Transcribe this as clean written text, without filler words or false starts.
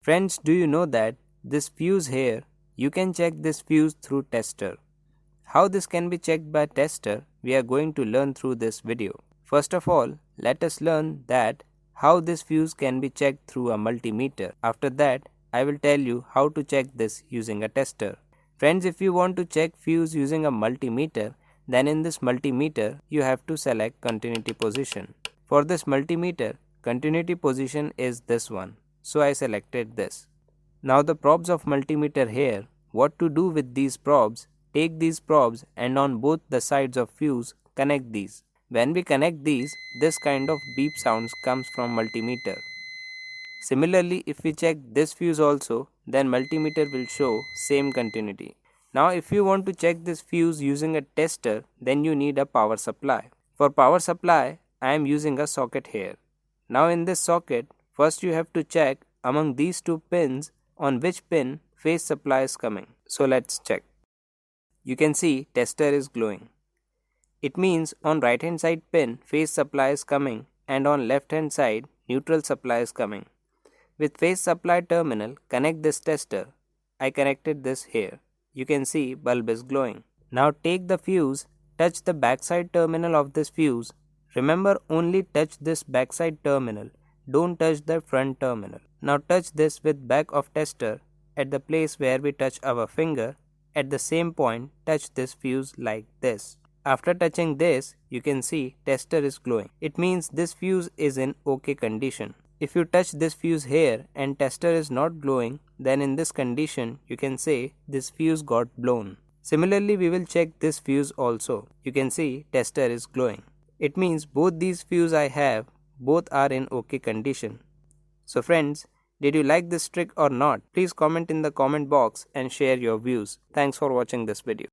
Friends, do you know that this fuse here, you can check this fuse through tester. How this can be checked by tester, we are going to learn through this video. First of all, let us learn that how this fuse can be checked through a multimeter. After that, I will tell you how to check this using a tester. Friends, if you want to check fuse using a multimeter, then in this multimeter, you have to select continuity position. For this multimeter, continuity position is this one. So I selected this. Now the probes of multimeter here, what to do with these probes? Take these probes and on both the sides of fuse, connect these. When we connect these, this kind of beep sounds comes from multimeter. Similarly, if we check this fuse also, then multimeter will show same continuity. Now if you want to check this fuse using a tester, then you need a power supply. For power supply, I am using a socket here. Now in this socket, first you have to check among these two pins on which pin phase supply is coming. So let's check. You can see tester is glowing. It means on right hand side pin phase supply is coming and on left hand side neutral supply is coming. With phase supply terminal, connect this tester. I connected this here. You can see bulb is glowing. Now take the fuse, touch the backside terminal of this fuse. Remember, only touch this backside terminal. Don't touch the front terminal. Now touch this with back of tester at the place where we touch our finger. At the same point, touch this fuse like this. After touching this, you can see tester is glowing. It means this fuse is in OK condition. If you touch this fuse here and tester is not glowing, then in this condition you can say this fuse got blown. Similarly, we will check this fuse also. You can see tester is glowing. It means both these fuse I have, both are in OK condition. So friends, did you like this trick or not? Please comment in the comment box and share your views. Thanks for watching this video.